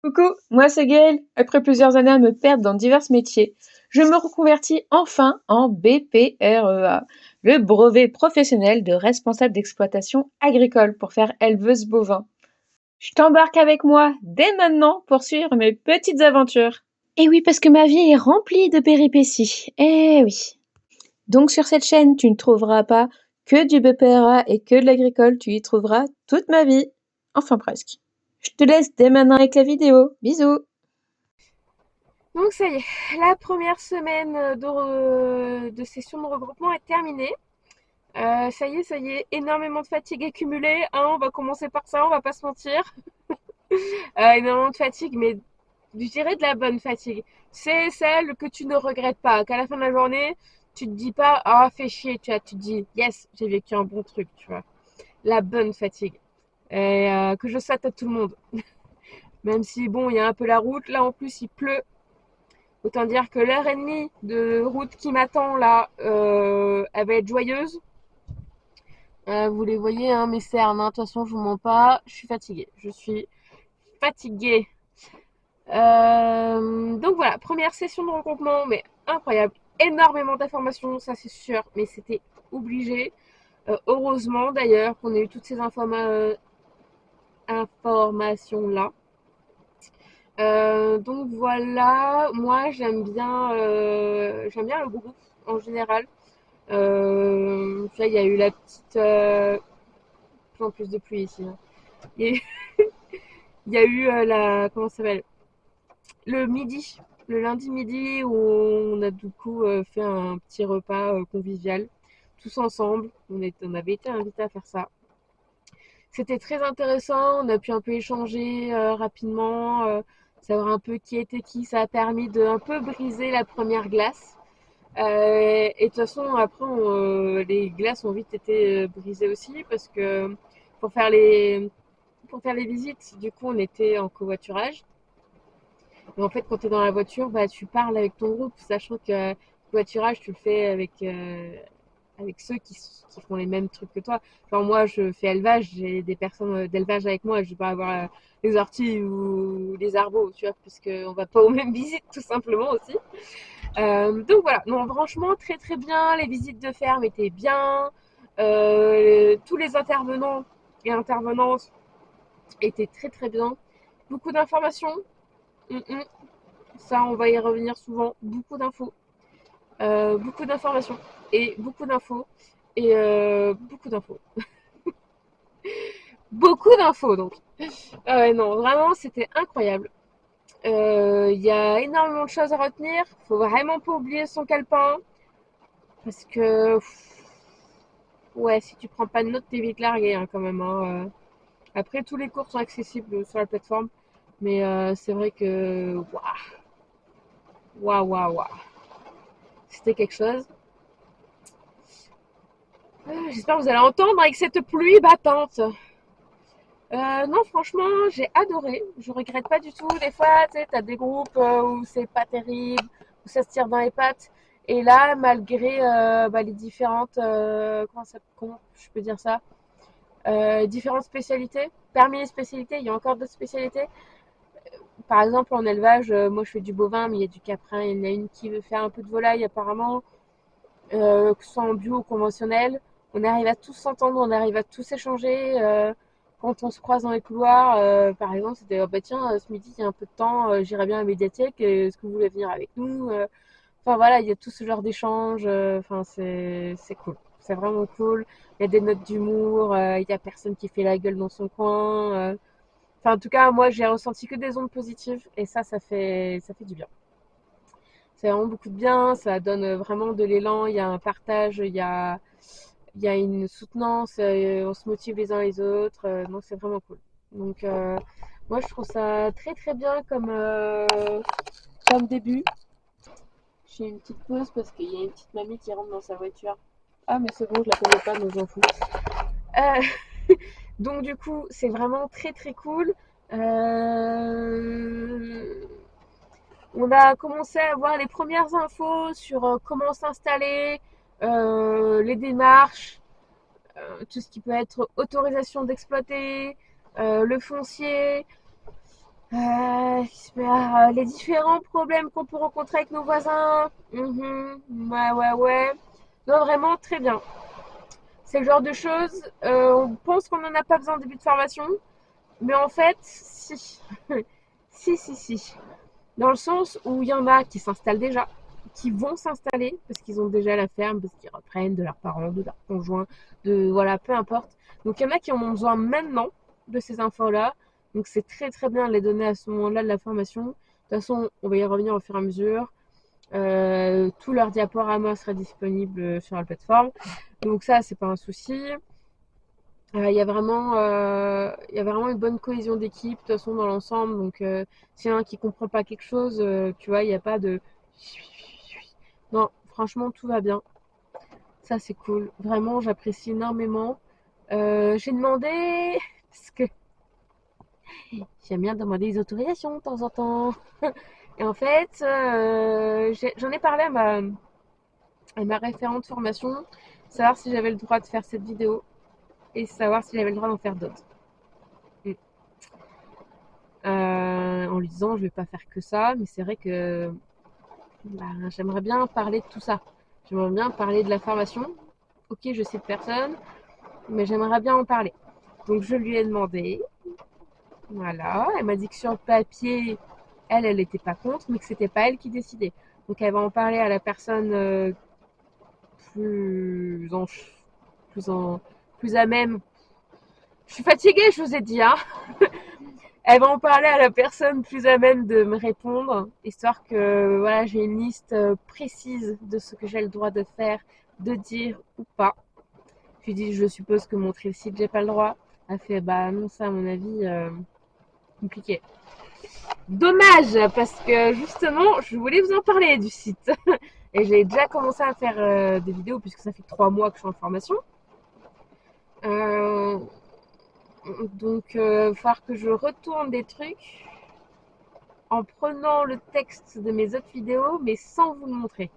Coucou, moi c'est Gaëlle. Après plusieurs années à me perdre dans divers métiers, je me reconvertis enfin en BPREA, le brevet professionnel de responsable d'exploitation agricole pour faire éleveuse bovin. Je t'embarque avec moi dès maintenant pour suivre mes petites aventures. Et oui, parce que ma vie est remplie de péripéties. Eh oui. Donc sur cette chaîne, tu ne trouveras pas que du BPREA et que de l'agricole, tu y trouveras toute ma vie. Enfin presque. Je te laisse dès maintenant avec la vidéo. Bisous. Donc ça y est, la première semaine de session de regroupement est terminée. Ça y est, énormément de fatigue accumulée. Hein, on va commencer par ça, on va pas se mentir. Énormément de fatigue, mais je dirais de la bonne fatigue. C'est celle que tu ne regrettes pas, qu'à la fin de la journée, tu te dis pas, ah, fais chier, tu vois, tu te dis, yes, j'ai vécu un bon truc, tu vois. La bonne fatigue. Et que je souhaite à tout le monde. Même si, bon, il y a un peu la route, là en plus il pleut. Autant dire que l'heure et demie de route qui m'attend là, elle va être joyeuse. Vous les voyez, hein, mes cernes, hein. De toute façon, je vous mens pas, je suis fatiguée. Je suis fatiguée. Donc voilà, première session de regroupement, mais incroyable. Énormément d'informations, ça c'est sûr, mais c'était obligé. Heureusement d'ailleurs qu'on ait eu toutes ces informations là. Donc voilà, moi j'aime bien le groupe en général. Tu vois, il y a eu la petite. En plus de pluie ici, hein. Il y a eu, il y a eu la. Comment ça s'appelle? Le midi. Le lundi midi où on a du coup fait un petit repas convivial. Tous ensemble. On avait été invités à faire ça. C'était très intéressant. On a pu un peu échanger rapidement. Savoir un peu qui était qui. Ça a permis de un peu briser la première glace. Et de toute façon, après, les glaces ont vite été brisées aussi parce que pour faire les, pour faire les visites, du coup, on était en covoiturage. Et en fait, quand tu es dans la voiture, bah, tu parles avec ton groupe, sachant que le covoiturage, tu le fais avec ceux qui font les mêmes trucs que toi. Genre, moi, je fais élevage, j'ai des personnes d'élevage avec moi, je vais pas avoir les orties ou les arbres, tu vois, puisqu'on va pas aux mêmes visites, tout simplement aussi. Donc voilà, non, franchement, très très bien. Les visites de ferme étaient bien. Tous les intervenants et intervenantes étaient très très bien. Beaucoup d'informations. Mm. Ça, on va y revenir souvent. Beaucoup d'infos. Beaucoup d'informations. Et beaucoup d'infos. Et beaucoup d'infos. Beaucoup d'infos, donc. Ah ouais, non, vraiment, c'était incroyable. Il y a énormément de choses à retenir. Faut vraiment pas oublier son calepin. Parce que ouais, si tu prends pas de notes, t'es vite largué hein, quand même, hein. Après, tous les cours sont accessibles sur la plateforme, mais c'est vrai que waouh, waouh, waouh, c'était quelque chose. J'espère que vous allez entendre avec cette pluie battante. Non, franchement, j'ai adoré. Je regrette pas du tout. Des fois, tu sais, t'as des groupes où c'est pas terrible, où ça se tire dans les pattes. Et là, malgré bah, les différentes, comment je peux dire ça, différentes spécialités. Parmi les spécialités, il y a encore d'autres spécialités. Par exemple, en élevage, moi je fais du bovin, mais il y a du caprin. Il y en a une qui veut faire un peu de volaille apparemment, que ce soit en bio ou conventionnel. On arrive à tous s'entendre, on arrive à tous échanger. Quand on se croise dans les couloirs, par exemple, c'était oh, bah tiens, ce midi il y a un peu de temps, j'irai bien à la médiathèque, est-ce que vous voulez venir avec nous? Enfin voilà, il y a tout ce genre d'échange. Enfin, c'est cool. C'est vraiment cool. Il y a des notes d'humour. Il y a personne qui fait la gueule dans son coin. Enfin, en tout cas, moi, j'ai ressenti que des ondes positives. Et ça fait du bien. C'est vraiment beaucoup de bien. Ça donne vraiment de l'élan. Il y a un partage. Il y a une soutenance. On se motive les uns les autres. Donc, c'est vraiment cool. Donc, moi, je trouve ça très, très bien comme début. Je fais une petite pause parce qu'il y a une petite mamie qui rentre dans sa voiture. Ah, mais c'est bon, je la connais pas, mais j'en fous. Donc, du coup, c'est vraiment très très cool. Euh, on a commencé à avoir les premières infos sur comment s'installer, les démarches, tout ce qui peut être autorisation d'exploiter, le foncier. Les différents problèmes qu'on peut rencontrer avec nos voisins. Ouais, ouais, ouais. Non, vraiment, très bien. C'est le genre de choses, on pense qu'on n'en a pas besoin en début de formation, mais en fait, si. Si, si, si. Dans le sens où il y en a qui s'installent déjà, qui vont s'installer parce qu'ils ont déjà la ferme, parce qu'ils reprennent de leurs parents, de leurs conjoints, de voilà, peu importe. Donc il y en a qui en ont besoin maintenant de ces infos-là. Donc c'est très très bien de les donner à ce moment-là de la formation. De toute façon, on va y revenir au fur et à mesure. Tout leur diaporama sera disponible sur la plateforme. Donc ça, c'est pas un souci. Il y a vraiment une bonne cohésion d'équipe, de toute façon, dans l'ensemble. Donc, s'il y en a un qui comprend pas quelque chose, tu vois, il n'y a pas de. Non, franchement, tout va bien. Ça, c'est cool. Vraiment, j'apprécie énormément. J'ai demandé, parce que j'aime bien demander des autorisations de temps en temps. Et en fait, j'en ai parlé à ma référente formation, savoir si j'avais le droit de faire cette vidéo et savoir si j'avais le droit d'en faire d'autres. En lui disant je vais pas faire que ça, mais c'est vrai que bah, j'aimerais bien parler de tout ça. J'aimerais bien parler de la formation. Ok, je sais de personne, mais j'aimerais bien en parler. Donc je lui ai demandé, voilà, elle m'a dit que sur le papier, elle n'était pas contre, mais que c'était pas elle qui décidait. Donc elle va en parler à la personne plus en, plus en, plus à même. Je suis fatiguée, je vous ai dit, hein. Elle va en parler à la personne plus à même de me répondre, histoire que voilà, j'ai une liste précise de ce que j'ai le droit de faire, de dire ou pas. Je lui dis, je suppose que montrer le site, j'ai pas le droit. Elle fait, bah non, ça à mon avis, compliqué. Dommage, parce que justement, je voulais vous en parler du site. Et j'ai déjà commencé à faire des vidéos, puisque ça fait 3 mois que je suis en formation. Euh, donc, il va falloir que je retourne des trucs en prenant le texte de mes autres vidéos, mais sans vous le montrer.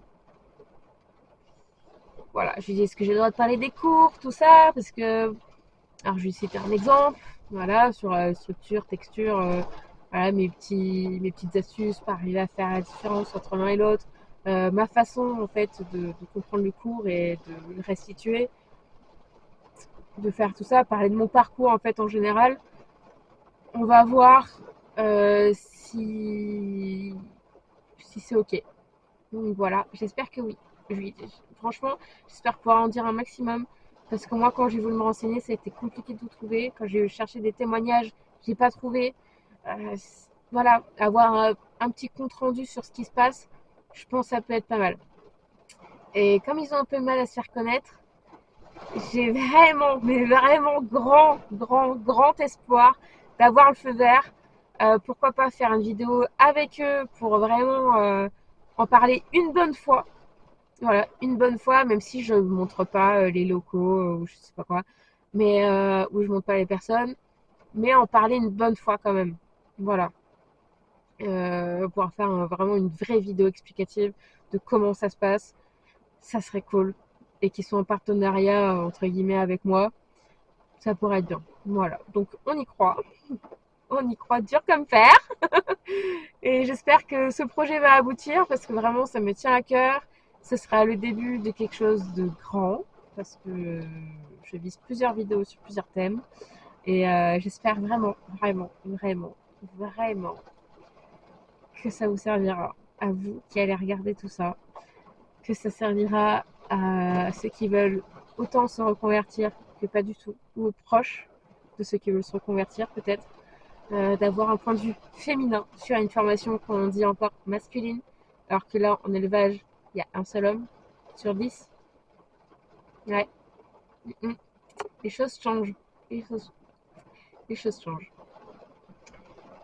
Voilà, je lui dis, est-ce que j'ai le droit de parler des cours, tout ça, parce que... Alors, je vais citer un exemple, voilà, sur structure, texture, voilà, mes petites astuces pour arriver à faire la différence entre l'un et l'autre, ma façon, en fait, de comprendre le cours et de le restituer, de faire tout ça, parler de mon parcours, en fait, en général. On va voir si c'est OK. Donc voilà, j'espère que oui. Franchement, j'espère pouvoir en dire un maximum. Parce que moi, quand j'ai voulu me renseigner, ça a été compliqué de tout trouver. Quand j'ai cherché des témoignages, je n'ai pas trouvé. Euh, voilà, avoir un petit compte rendu sur ce qui se passe, je pense que ça peut être pas mal. Et comme ils ont un peu de mal à se faire connaître, j'ai vraiment, mais vraiment grand espoir d'avoir le feu vert. Pourquoi pas faire une vidéo avec eux pour vraiment en parler une bonne fois. Voilà, une bonne fois, même si je ne montre pas les locaux ou je sais pas quoi, mais où je montre pas les personnes, mais en parler une bonne fois quand même. Voilà. Pouvoir faire vraiment une vraie vidéo explicative de comment ça se passe, ça serait cool. Et qu'ils soient en partenariat, entre guillemets, avec moi, ça pourrait être bien. Voilà. Donc on y croit dur comme fer. Et j'espère que ce projet va aboutir parce que vraiment ça me tient à cœur. Ce sera le début de quelque chose de grand parce que je vise plusieurs vidéos sur plusieurs thèmes. Et j'espère vraiment que ça vous servira à vous qui allez regarder tout ça. Que ça servira à ceux qui veulent autant se reconvertir que pas du tout, ou aux proches de ceux qui veulent se reconvertir peut-être, d'avoir un point de vue féminin sur une formation qu'on dit encore masculine, alors que là, en élevage, il y a un seul homme sur 10. Ouais. Les choses changent. Les choses, les choses changent.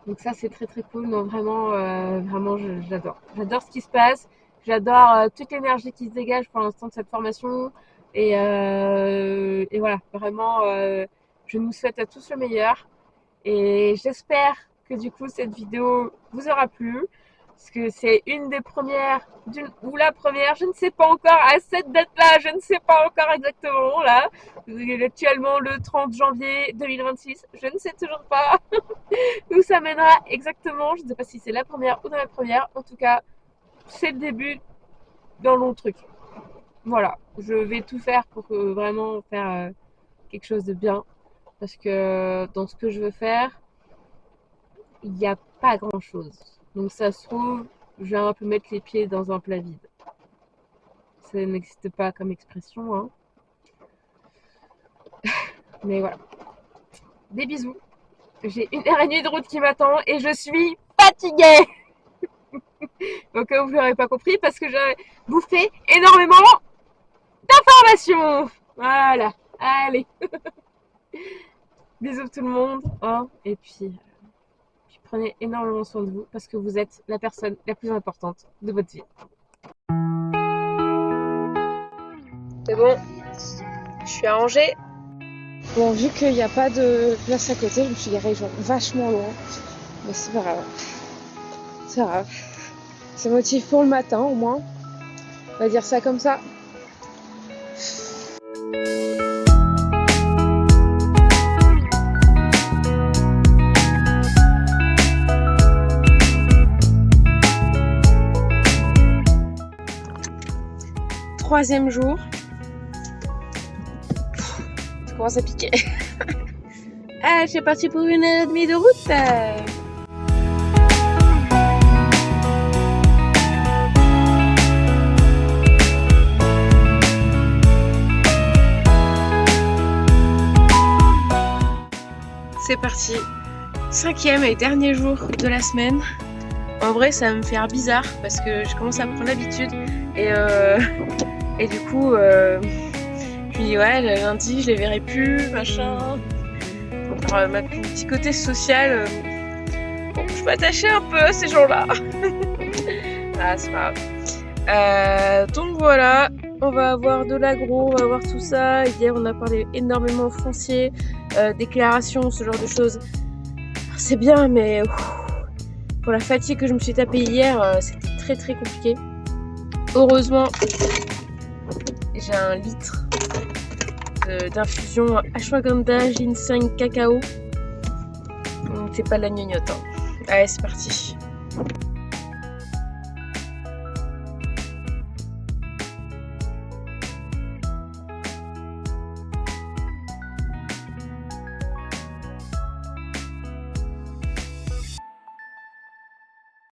Donc ça, c'est très très cool. Non, vraiment, j'adore. J'adore ce qui se passe. J'adore toute l'énergie qui se dégage pour l'instant de cette formation. Et voilà, vraiment, je nous souhaite à tous le meilleur. Et j'espère que du coup, cette vidéo vous aura plu. Parce que c'est une des premières, ou la première, je ne sais pas encore, à cette date-là, je ne sais pas encore exactement, là. Actuellement, le 30 janvier 2026, je ne sais toujours pas où ça mènera exactement. Je ne sais pas si c'est la première ou dans la première. En tout cas, c'est le début d'un long truc. Voilà, je vais tout faire pour vraiment faire quelque chose de bien. Parce que dans ce que je veux faire, il n'y a pas grand-chose. Donc ça se trouve, je vais un peu mettre les pieds dans un plat vide. Ça n'existe pas comme expression, hein. Mais voilà. Des bisous. J'ai 1h30 de route qui m'attend et je suis fatiguée. Donc vous l'aurez pas compris parce que j'ai bouffé énormément d'informations. Voilà. Allez. Bisous tout le monde. Hein. Et puis prenez énormément soin de vous parce que vous êtes la personne la plus importante de votre vie. C'est bon, je suis à Angers. Bon, vu qu'il n'y a pas de place à côté, je me suis garée vachement loin. Mais c'est pas grave. C'est grave. C'est motif pour le matin au moins. On va dire ça comme ça. Troisième jour. Ça commence à piquer. Ah, je suis partie pour 1h30 de route. C'est parti. 5e et dernier jour de la semaine. En vrai, ça va me faire bizarre parce que je commence à prendre l'habitude et du coup, je me dis ouais, le lundi, je les verrai plus, machin. Alors, mon petit côté social, bon, je m'attachais un peu à ces jours-là. Ah, c'est pas grave. Donc voilà, on va avoir de l'agro, on va voir tout ça. Hier, on a parlé énormément foncier, déclaration, ce genre de choses. C'est bien, mais pour la fatigue que je me suis tapée hier, c'était très très compliqué. Heureusement, j'ai un litre d'infusion ashwagandha, ginseng, cacao. Donc c'est pas de la gnognotte. Hein. Allez, c'est parti.